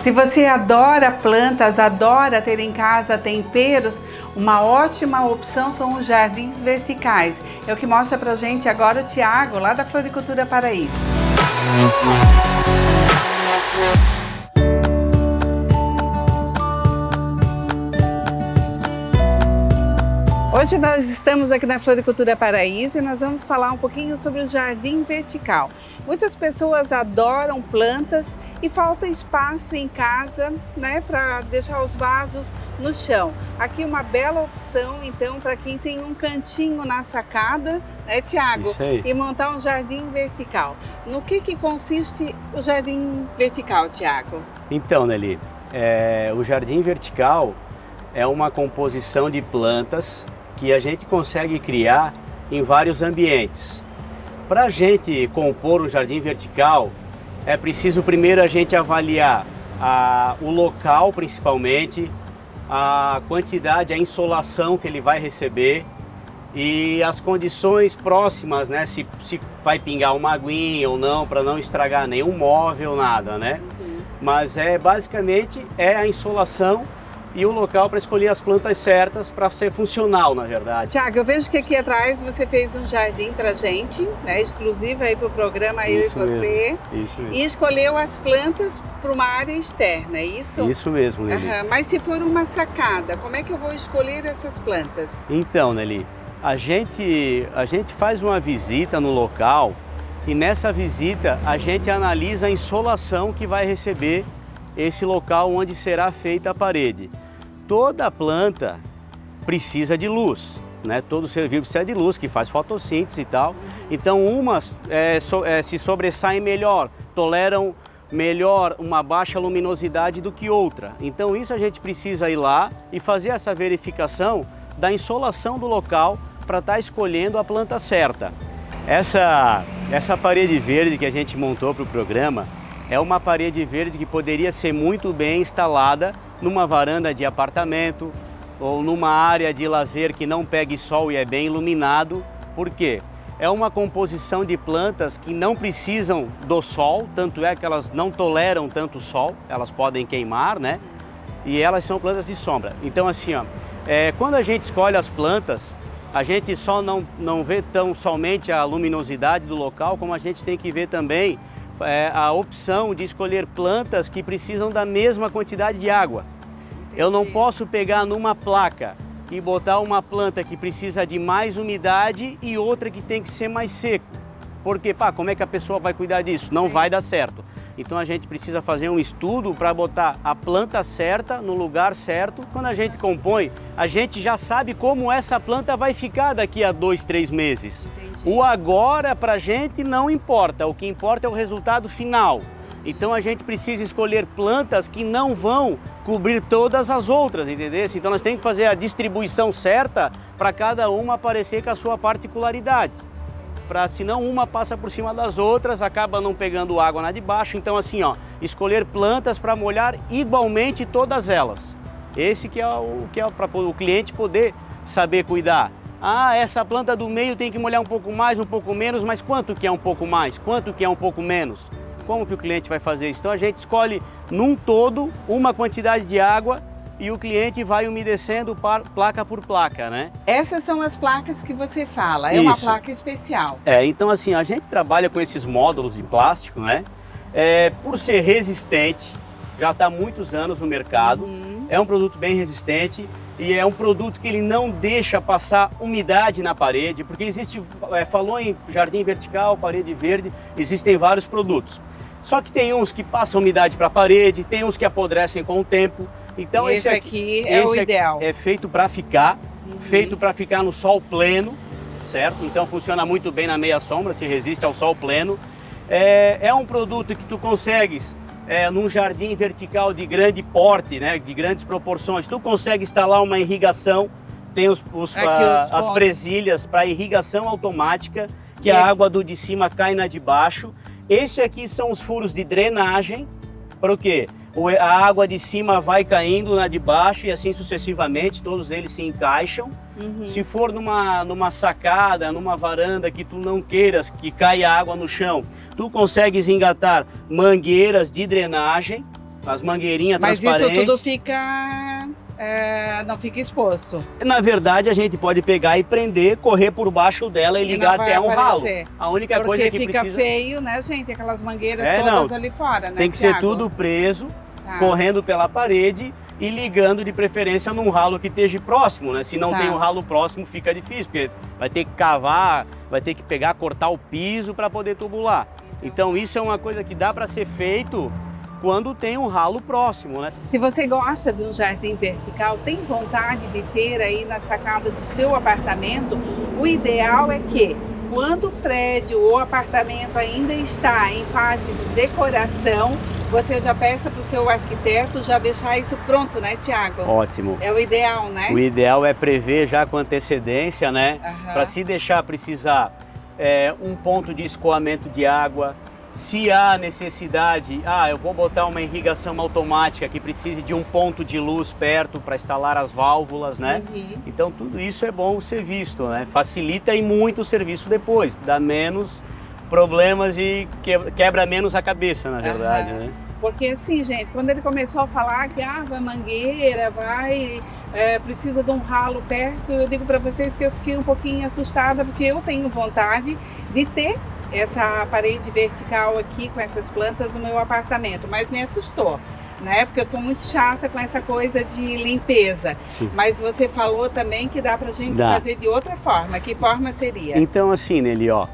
Se você adora plantas, adora ter em casa temperos, uma ótima opção são os jardins verticais. É o que mostra pra gente agora o Thiago, lá da Floricultura Paraíso. Hoje nós estamos aqui na Floricultura Paraíso e nós vamos falar um pouquinho sobre o jardim vertical. Muitas pessoas adoram plantas e falta espaço em casa, né, para deixar os vasos no chão. Aqui uma bela opção, então, para quem tem um cantinho na sacada, né, Thiago? Isso aí. E montar um jardim vertical. No que consiste o jardim vertical, Thiago? Então, Nelly, o jardim vertical é uma composição de plantas que a gente consegue criar em vários ambientes. Para a gente compor um jardim vertical, é preciso primeiro a gente avaliar o local, principalmente, a quantidade, a insolação que ele vai receber e as condições próximas, né? Se vai pingar uma aguinha ou não, para não estragar nenhum móvel, nada, né? Mas basicamente a insolação e o local para escolher as plantas certas para ser funcional, na verdade. Thiago, eu vejo que aqui atrás você fez um jardim para gente, né, exclusivo aí para o programa Eu e Você. Isso mesmo. E escolheu as plantas para uma área externa, é isso? Isso mesmo, Nelly. Mas se for uma sacada, como é que eu vou escolher essas plantas? Então, Nelly, a gente faz uma visita no local e nessa visita a gente analisa a insolação que vai receber esse local onde será feita a parede. Toda planta precisa de luz, né? Todo ser vivo precisa de luz, que faz fotossíntese e tal. Então umas se sobressaem melhor, toleram melhor uma baixa luminosidade do que outra. Então isso a gente precisa ir lá e fazer essa verificação da insolação do local para estar escolhendo a planta certa. Essa parede verde que a gente montou para o programa é uma parede verde que poderia ser muito bem instalada numa varanda de apartamento ou numa área de lazer que não pegue sol e é bem iluminado. Por quê? É uma composição de plantas que não precisam do sol, tanto é que elas não toleram tanto sol, elas podem queimar, né? E elas são plantas de sombra. Então assim, ó, quando a gente escolhe as plantas, a gente só não vê tão somente a luminosidade do local, como a gente tem que ver também a opção de escolher plantas que precisam da mesma quantidade de água. Eu não posso pegar numa placa e botar uma planta que precisa de mais umidade e outra que tem que ser mais seco. Porque, como é que a pessoa vai cuidar disso? Não vai dar certo. Então a gente precisa fazer um estudo para botar a planta certa no lugar certo. Quando a gente compõe, a gente já sabe como essa planta vai ficar daqui a 2, 3 meses. Entendi. O agora para a gente não importa, o que importa é o resultado final. Então a gente precisa escolher plantas que não vão cobrir todas as outras, entendeu? Então nós temos que fazer a distribuição certa para cada uma aparecer com a sua particularidade. Senão uma passa por cima das outras, acaba não pegando água na de baixo. Então assim, ó, escolher plantas para molhar igualmente todas elas. Esse que é para o cliente poder saber cuidar. Essa planta do meio tem que molhar um pouco mais, um pouco menos, mas quanto que é um pouco mais? Quanto que é um pouco menos? Como que o cliente vai fazer isso? Então a gente escolhe num todo uma quantidade de água e o cliente vai umedecendo placa por placa, né? Essas são as placas que você fala, é uma placa especial. Então assim, a gente trabalha com esses módulos de plástico, né? Por ser resistente, já está há muitos anos no mercado, é um produto bem resistente e é um produto que ele não deixa passar umidade na parede, porque existe, falou em jardim vertical, parede verde, existem vários produtos. Só que tem uns que passam umidade para a parede, tem uns que apodrecem com o tempo. Então esse aqui é o ideal. É feito para ficar, feito para ficar no sol pleno, certo? Então funciona muito bem na meia sombra, se resiste ao sol pleno. É um produto que tu consegues num jardim vertical de grande porte, né, de grandes proporções. Tu consegue instalar uma irrigação, tem as presilhas para irrigação automática, que a água do de cima cai na de baixo. Esse aqui são os furos de drenagem, para o quê? A água de cima vai caindo na de baixo e assim sucessivamente, todos eles se encaixam. Se for numa sacada, numa varanda que tu não queiras que caia água no chão, tu consegues engatar mangueiras de drenagem as mangueirinhas Mas transparentes. isso tudo fica, não fica exposto. Na verdade, a gente pode pegar e prender, correr por baixo dela e ligar não vai até um ralo. aparecer. A única Porque coisa que fica precisa... feio, né, gente? Aquelas mangueiras É, todas não. ali fora, né, Tem que Thiago? ser tudo preso, Tá. correndo pela parede e ligando de preferência num ralo que esteja próximo, né? Se não Tá. tem um ralo próximo, fica difícil, porque vai ter que cavar, vai ter que pegar, cortar o piso para poder tubular. Então isso é uma coisa que dá para ser feito quando tem um ralo próximo, né? Se você gosta de um jardim vertical, tem vontade de ter aí na sacada do seu apartamento, o ideal é que, quando o prédio ou apartamento ainda está em fase de decoração, você já peça para o seu arquiteto já deixar isso pronto, né, Thiago? Ótimo. É o ideal, né? O ideal é prever já com antecedência, né? Aham. Para se deixar precisar um ponto de escoamento de água. Se há necessidade, eu vou botar uma irrigação automática que precise de um ponto de luz perto para instalar as válvulas, né? Uhum. Então tudo isso é bom ser visto, né? Facilita e muito o serviço depois, dá menos problemas e quebra menos a cabeça, na verdade, né? Porque assim, gente, quando ele começou a falar que vai mangueira, precisa de um ralo perto, eu digo para vocês que eu fiquei um pouquinho assustada, porque eu tenho vontade de ter essa parede vertical aqui com essas plantas no meu apartamento, mas me assustou, né? Porque eu sou muito chata com essa coisa de limpeza. Sim. Mas você falou também que dá pra gente fazer de outra forma. Que forma seria? Então assim, Nelly, ó,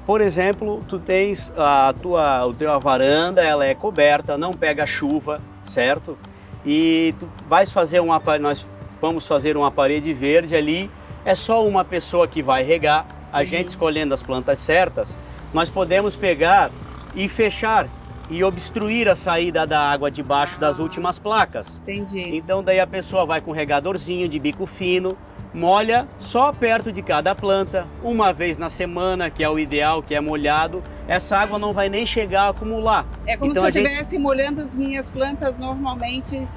por exemplo, tu tens a tua varanda, ela é coberta, não pega chuva, certo? E tu vais fazer nós vamos fazer uma parede verde ali, é só uma pessoa que vai regar. A gente escolhendo as plantas certas, nós podemos pegar e fechar e obstruir a saída da água debaixo das últimas placas. Entendi. Então daí a pessoa vai com um regadorzinho de bico fino, molha só perto de cada planta, uma vez na semana, que é o ideal, que é molhado. Essa água não vai nem chegar a acumular. É como então, se eu estivesse molhando as minhas plantas normalmente.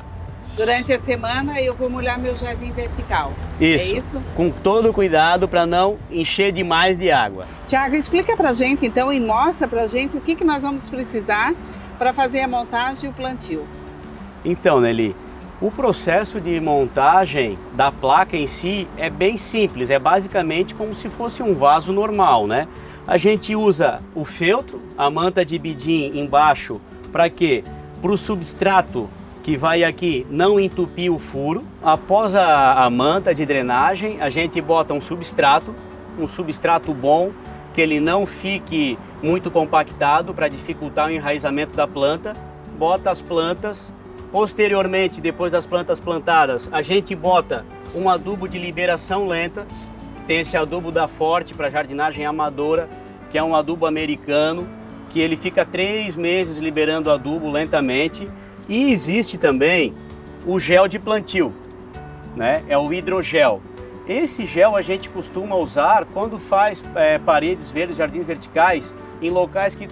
Durante a semana eu vou molhar meu jardim vertical. Isso, É isso? com todo cuidado para não encher demais de água. Tiago, explica pra gente então e mostra pra gente o que nós vamos precisar para fazer a montagem e o plantio. Então, Nelly, o processo de montagem da placa em si é bem simples, é basicamente como se fosse um vaso normal, né? A gente usa o feltro, a manta de bidim embaixo, para quê? Para o substrato que vai aqui não entupir o furo. Após a manta de drenagem, a gente bota um substrato bom, que ele não fique muito compactado para dificultar o enraizamento da planta. Bota as plantas, posteriormente, depois das plantas plantadas, a gente bota um adubo de liberação lenta. Tem esse adubo da Forte para jardinagem amadora, que é um adubo americano, que ele fica 3 meses liberando adubo lentamente. E existe também o gel de plantio, né? É o hidrogel. Esse gel a gente costuma usar quando faz paredes verdes, jardins verticais, em locais que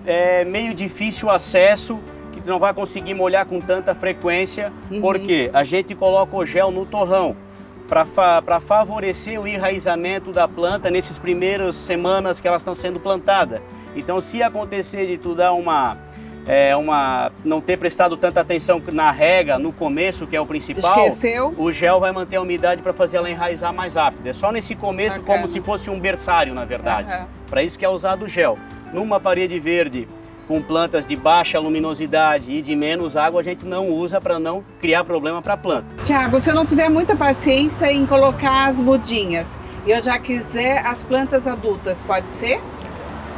é meio difícil o acesso, que tu não vai conseguir molhar com tanta frequência, porque a gente coloca o gel no torrão para favorecer o enraizamento da planta nesses primeiras semanas que elas estão sendo plantadas. Então, se acontecer de tu dar não ter prestado tanta atenção na rega no começo, que é o principal, Esqueceu? o gel vai manter a umidade para fazer ela enraizar mais rápido. É só nesse começo, Bacana. como se fosse um berçário, na verdade. Para isso que é usado o gel. Numa parede verde com plantas de baixa luminosidade e de menos água, a gente não usa para não criar problema para a planta. Tiago, se eu não tiver muita paciência em colocar as mudinhas e eu já quiser as plantas adultas, pode ser?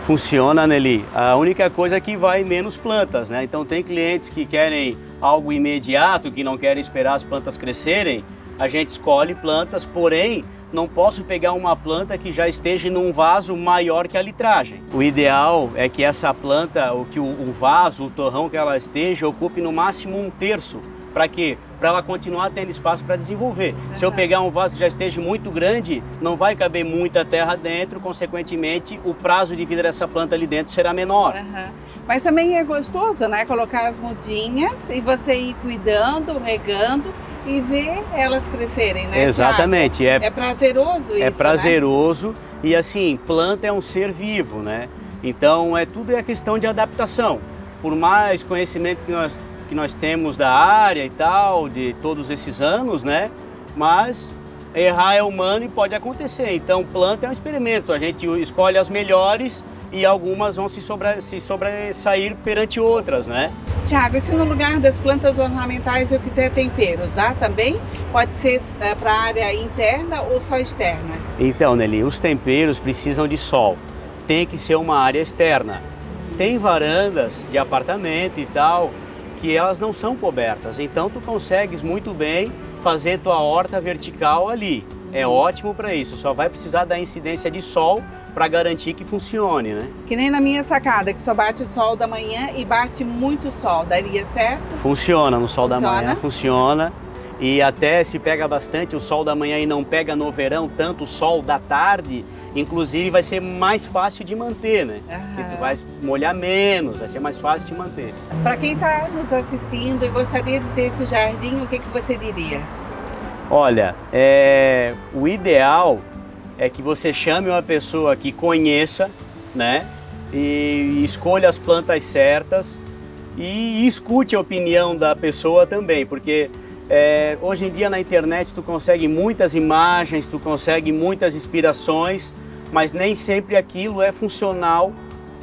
Funciona, Nelly. A única coisa é que vai menos plantas, né? Então tem clientes que querem algo imediato, que não querem esperar as plantas crescerem. A gente escolhe plantas, porém não posso pegar uma planta que já esteja num vaso maior que a litragem. O ideal é que essa planta, o vaso, o torrão que ela esteja, ocupe no máximo 1/3. Para quê? Para ela continuar tendo espaço para desenvolver. Se eu pegar um vaso que já esteja muito grande, não vai caber muita terra dentro, consequentemente o prazo de vida dessa planta ali dentro será menor. Mas também é gostoso, né? Colocar as mudinhas e você ir cuidando, regando e ver elas crescerem, né? Exatamente. Thiago? É prazeroso isso, É prazeroso, né? E assim, planta é um ser vivo, né? Então tudo é questão de adaptação. Por mais conhecimento que nós que nós temos da área e tal, de todos esses anos, né? Mas errar é humano e pode acontecer. Então, planta é um experimento. A gente escolhe as melhores e algumas vão se sobressair perante outras, né? Tiago, e se no lugar das plantas ornamentais eu quiser temperos, dá também? Pode ser para a área interna ou só externa? Então, Nelly, os temperos precisam de sol. Tem que ser uma área externa. Tem varandas de apartamento e tal que elas não são cobertas. Então, tu consegues muito bem fazer tua horta vertical ali. É ótimo para isso. Só vai precisar da incidência de sol para garantir que funcione, né? Que nem na minha sacada, que só bate o sol da manhã e bate muito sol. Daria certo? Funciona, no sol da manhã funciona. E até se pega bastante o sol da manhã e não pega no verão tanto o sol da tarde, inclusive vai ser mais fácil de manter, né? Porque tu vai molhar menos, vai ser mais fácil de manter. Para quem está nos assistindo e gostaria de ter esse jardim, o que você diria? Olha, o ideal é que você chame uma pessoa que conheça, né? E escolha as plantas certas e escute a opinião da pessoa também, porque hoje em dia na internet tu consegue muitas imagens, tu consegue muitas inspirações, mas nem sempre aquilo é funcional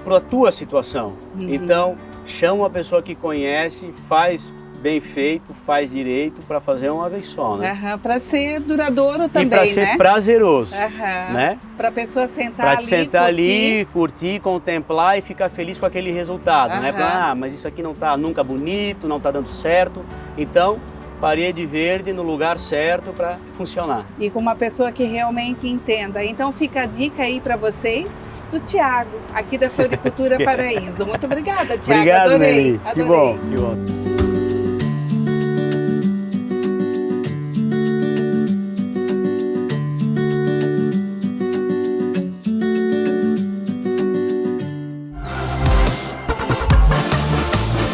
para a tua situação. Então, chama uma pessoa que conhece, faz bem feito, faz direito para fazer uma vez só, né? Para ser duradouro também, e para ser prazeroso, né? Para a pessoa sentar pra ali, sentar ali, curtir, contemplar e ficar feliz com aquele resultado, né? Mas isso aqui não tá nunca bonito, não tá dando certo. Então, parede verde no lugar certo para funcionar. E com uma pessoa que realmente entenda. Então fica a dica aí para vocês do Tiago, aqui da Floricultura Paraíso. Muito obrigada, Tiago. Obrigado, adorei. Nelly. Que bom.